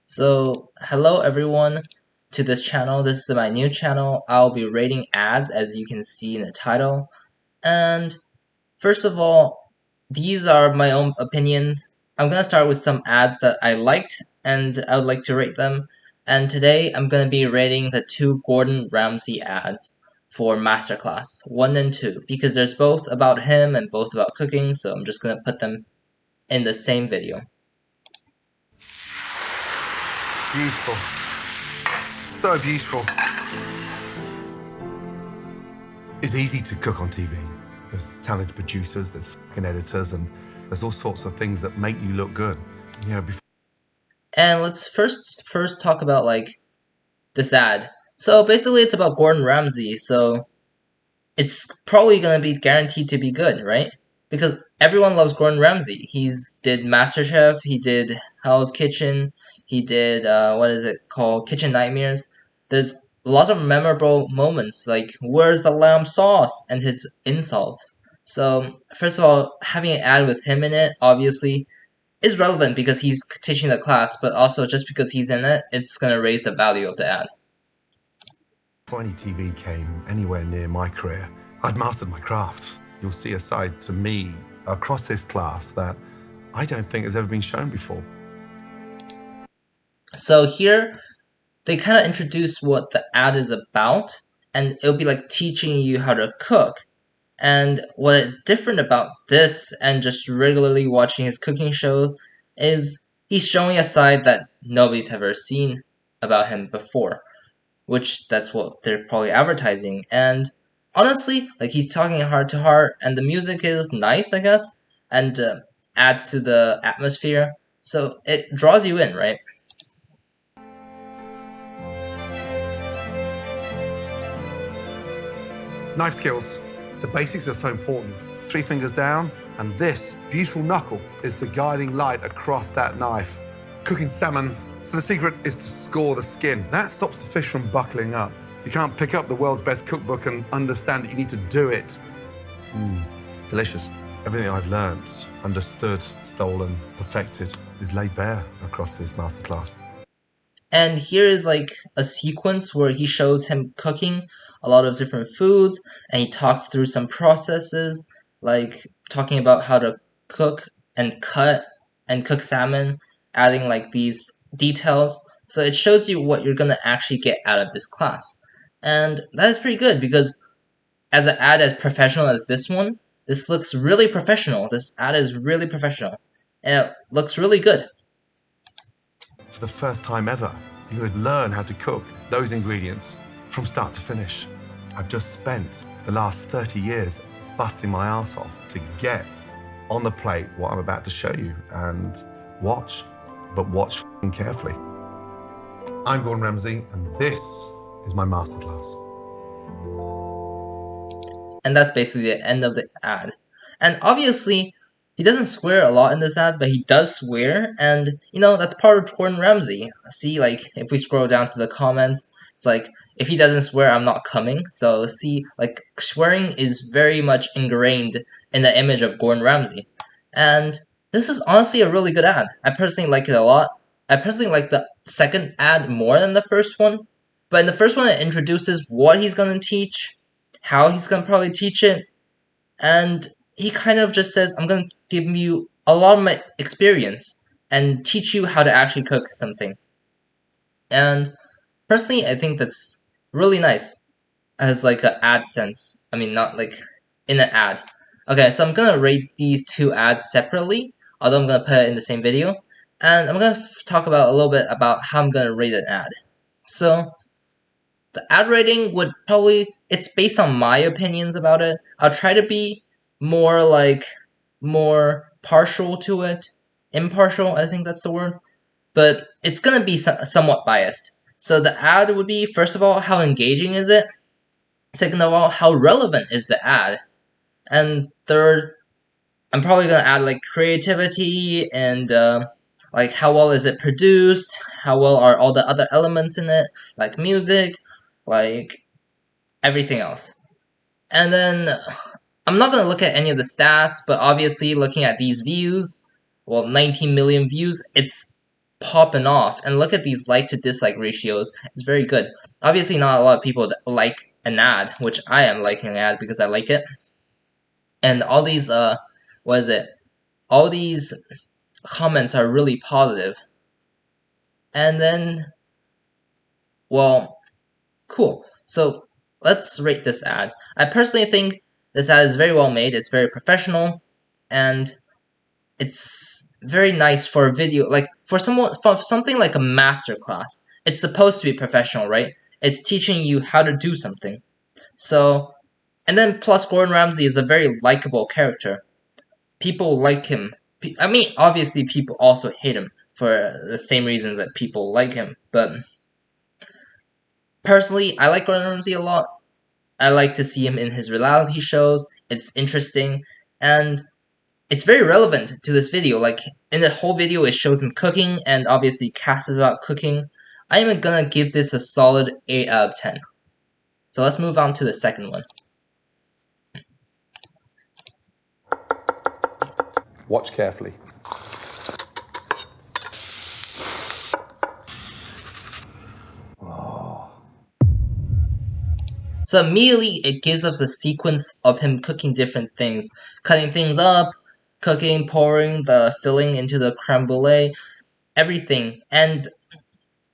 So, hello everyone to this channel. This is my new channel. I'll be rating ads as you can see in the title. And first of all, these are my own opinions. I'm gonna start with some ads that I liked and I would like to rate them. And today I'm gonna be rating the two Gordon Ramsay ads for Masterclass 1 and 2 because there's both about him and both about cooking, so I'm just gonna put them in the same video. Beautiful. So beautiful. It's easy to cook on TV. There's talented producers, there's fucking editors, and there's all sorts of things that make you look good. And let's first talk about like this ad. So basically it's about Gordon Ramsay, so it's probably gonna be guaranteed to be good, right? Because everyone loves Gordon Ramsay. He's did MasterChef, he did Hell's Kitchen, he did what is it called? Kitchen Nightmares. There's a lot of memorable moments like where's the lamb sauce and his insults. So first of all, having an ad with him in it obviously is relevant because he's teaching the class, but also just because he's in it, it's gonna raise the value of the ad. Before any TV came anywhere near my career, I'd mastered my craft. You'll see a side to me across this class that I don't think has ever been shown before. So here, they kind of introduce what the ad is about, and it'll be like teaching you how to cook. And what is different about this and just regularly watching his cooking shows is he's showing a side that nobody's ever seen about him before, which that's what they're probably advertising. And honestly, like he's talking heart to heart, and the music is nice, I guess, and adds to the atmosphere, so it draws you in, right? Knife skills. The basics are so important. 3 fingers down, and this beautiful knuckle is the guiding light across that knife. Cooking salmon, so the secret is to score the skin. That stops the fish from buckling up. You can't pick up the world's best cookbook and understand that you need to do it. Delicious. Everything I've learnt, understood, stolen, perfected, is laid bare across this masterclass. And here is like a sequence where he shows him cooking a lot of different foods and he talks through some processes, like talking about how to cook and cut and cook salmon, adding like these details. So it shows you what you're gonna actually get out of this class. And that is pretty good because as an ad as professional as this one, this looks really professional. This ad is really professional. And it looks really good. For the first time ever, you're going to learn how to cook those ingredients from start to finish. I've just spent the last 30 years busting my ass off to get on the plate what I'm about to show you, and watch, but watch carefully. I'm Gordon Ramsay, and this is my masterclass. And that's basically the end of the ad. And obviously, he doesn't swear a lot in this ad, but he does swear, and that's part of Gordon Ramsay. See, like if we scroll down to the comments, it's like if he doesn't swear, I'm not coming. So see, like swearing is very much ingrained in the image of Gordon Ramsay, and this is honestly a really good ad. I personally like it a lot. I personally like the second ad more than the first one, but in the first one, it introduces what he's gonna teach, how he's gonna probably teach it, and he kind of just says, I'm going to give you a lot of my experience and teach you how to actually cook something. And personally, I think that's really nice as like an ad sense. I mean, not like in an ad. Okay, so I'm going to rate these two ads separately, although I'm going to put it in the same video. And I'm going to talk about a little bit about how I'm going to rate an ad. So, the ad rating would probably, it's based on my opinions about it. I'll try to be more partial to it. Impartial, I think that's the word. But it's going to be somewhat biased. So the ad would be, first of all, how engaging is it? Second of all, how relevant is the ad? And third, I'm probably going to add like creativity and like how well is it produced? How well are all the other elements in it? Like music, like everything else. And then I'm not going to look at any of the stats, but obviously looking at these views, well, 19 million views, it's popping off. And look at these like to dislike ratios. It's very good. Obviously, not a lot of people that like an ad, which I am liking an ad because I like it. And all these what is it? All these comments are really positive. And then, well, cool. So let's rate this ad. I personally think this ad is very well made. It's very professional, and it's very nice for a video, like for something like a masterclass. It's supposed to be professional, right? It's teaching you how to do something. So, and then plus Gordon Ramsay is a very likable character. People like him. I mean, obviously people also hate him for the same reasons that people like him. But personally, I like Gordon Ramsay a lot. I like to see him in his reality shows. It's interesting, and it's very relevant to this video. Like, in the whole video, it shows him cooking, and obviously Cass is about cooking. I'm gonna give this a solid 8 out of 10. So let's move on to the second one. Watch carefully. So immediately, it gives us a sequence of him cooking different things. Cutting things up, cooking, pouring the filling into the creme brulee, everything. And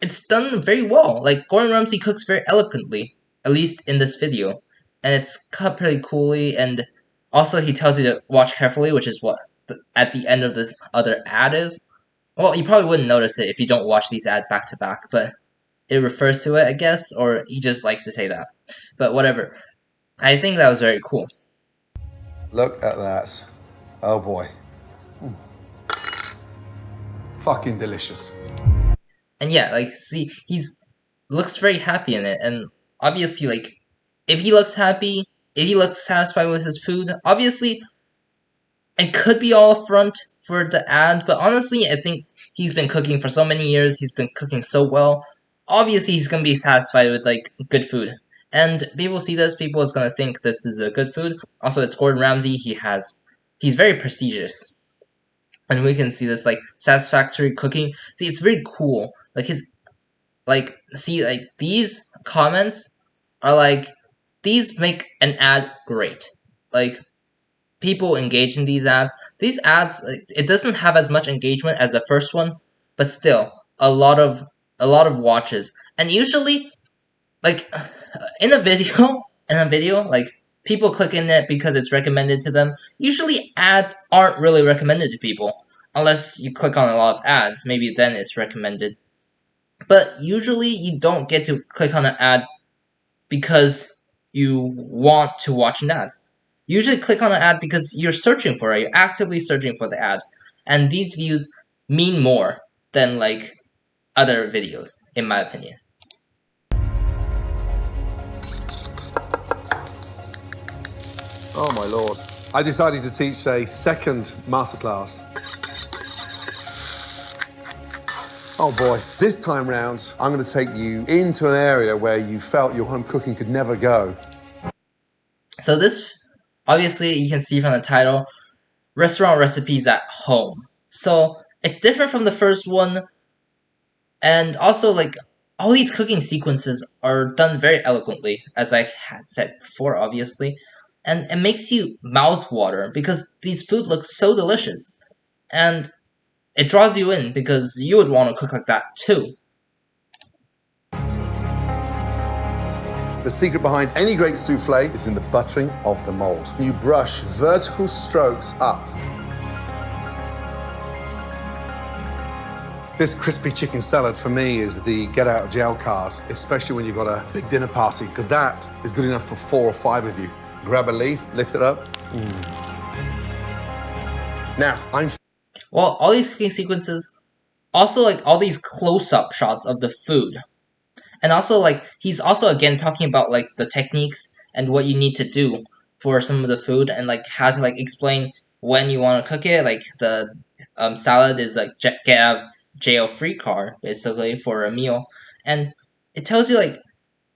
it's done very well. Like, Gordon Ramsay cooks very eloquently, at least in this video. And it's cut pretty coolly, and also he tells you to watch carefully, which is what at the end of this other ad is. Well, you probably wouldn't notice it if you don't watch these ads back to back, but it refers to it, I guess, or he just likes to say that. But whatever. I think that was very cool. Look at that. Oh boy. Fucking delicious. And yeah, like, see, he's looks very happy in it, and obviously, like, if he looks happy, if he looks satisfied with his food, obviously, it could be all a front for the ad, but honestly, I think he's been cooking for so many years, he's been cooking so well, obviously he's gonna be satisfied with, like, good food. And people see this, people is gonna think this is a good food. Also, it's Gordon Ramsay, he's very prestigious. And we can see this, like, satisfactory cooking. See, it's very cool. Like, these comments are like, these make an ad great. Like, people engage in these ads. These ads, like, it doesn't have as much engagement as the first one, but still, a lot of watches. And usually, like, in a video, like, people click in it because it's recommended to them. Usually, ads aren't really recommended to people. Unless you click on a lot of ads, maybe then it's recommended. But usually you don't get to click on an ad because you want to watch an ad. You usually click on an ad because you're searching for it. You're actively searching for the ad. And these views mean more than, like, other videos, in my opinion. Oh my lord. I decided to teach a second masterclass. Oh boy, this time round, I'm going to take you into an area where you felt your home cooking could never go. So this, obviously, you can see from the title, restaurant recipes at home. So it's different from the first one, and also, like, all these cooking sequences are done very eloquently, as I had said before, obviously, and it makes you mouth water because these food looks so delicious, and it draws you in because you would want to cook like that too. The secret behind any great souffle is in the buttering of the mold. You brush vertical strokes up. This crispy chicken salad for me is the get out of jail card, especially when you've got a big dinner party, because that is good enough for 4 or 5 of you. Grab a leaf, lift it up. Now, Well, all these cooking sequences, also, like, all these close-up shots of the food. And also, like, he's also, again, talking about, like, the techniques and what you need to do for some of the food, and, like, how to, like, explain when you want to cook it. Like, the salad is, like, get out of jail free card, basically, for a meal. And it tells you, like,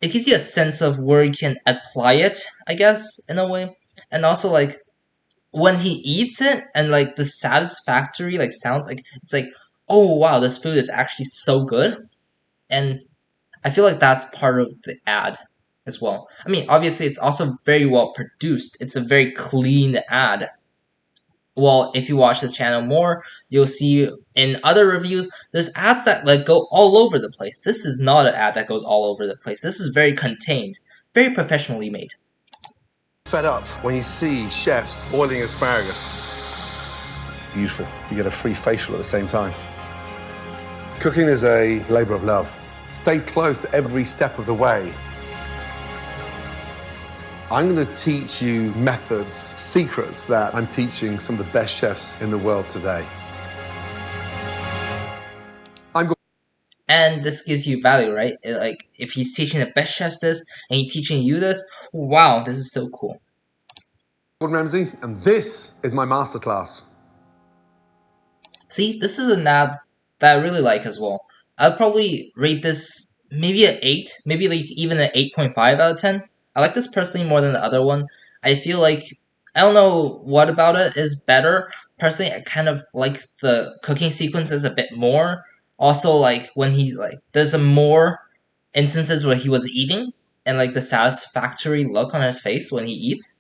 it gives you a sense of where you can apply it, I guess, in a way. And also, like, when he eats it, and, like, the satisfactory, like, sounds, like, it's like, oh wow, this food is actually so good. And I feel like that's part of the ad as well. I mean, obviously, it's also very well produced. It's a very clean ad. Well, if you watch this channel more, you'll see in other reviews, there's ads that like go all over the place. This is not an ad that goes all over the place. This is very contained, very professionally made. Fed up when you see chefs boiling asparagus. Beautiful. You get a free facial at the same time. Cooking is a labor of love. Stay close to every step of the way. I'm going to teach you methods, secrets that I'm teaching some of the best chefs in the world today. And this gives you value, right? Like, if he's teaching the best chefs this, and he's teaching you this, wow, this is so cool. Gordon Ramsay, and this is my masterclass. See, this is an ad that I really like as well. I'd probably rate this maybe an 8, maybe like even an 8.5 out of 10. I like this personally more than the other one. I feel like, I don't know what about it is better. Personally, I kind of like the cooking sequences a bit more. Also, like, when he's like, there's a more instances where he was eating, and like the satisfactory look on his face when he eats.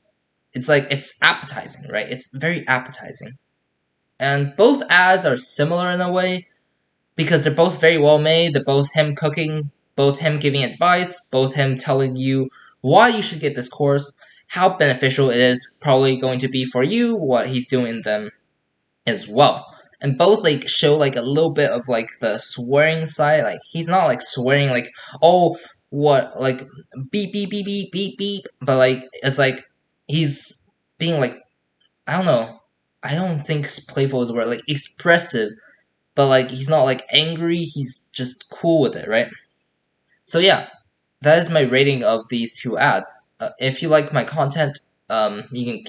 It's like, it's appetizing, right? It's very appetizing. And both ads are similar in a way because they're both very well made. They're both him cooking, both him giving advice, both him telling you why you should get this course, how beneficial it is probably going to be for you, what he's doing in them as well. And both like show like a little bit of like the swearing side. Like, he's not like swearing like, oh, what, like, beep beep beep beep beep beep, but like it's like he's being like, I don't know. I don't think playful is the word, like expressive, but like he's not like angry. He's just cool with it, right? So yeah, that is my rating of these two ads. If you like my content, you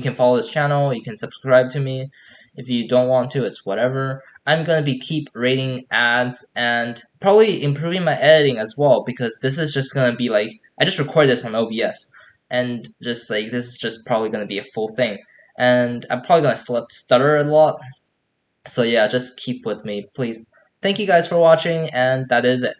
can follow this channel. You can subscribe to me. If you don't want to, it's whatever. I'm gonna be keep rating ads and probably improving my editing as well, because this is just gonna be like, I just recorded this on OBS, and just like this is just probably gonna be a full thing, and I'm probably gonna stutter a lot. So yeah, just keep with me, please. Thank you guys for watching, and that is it.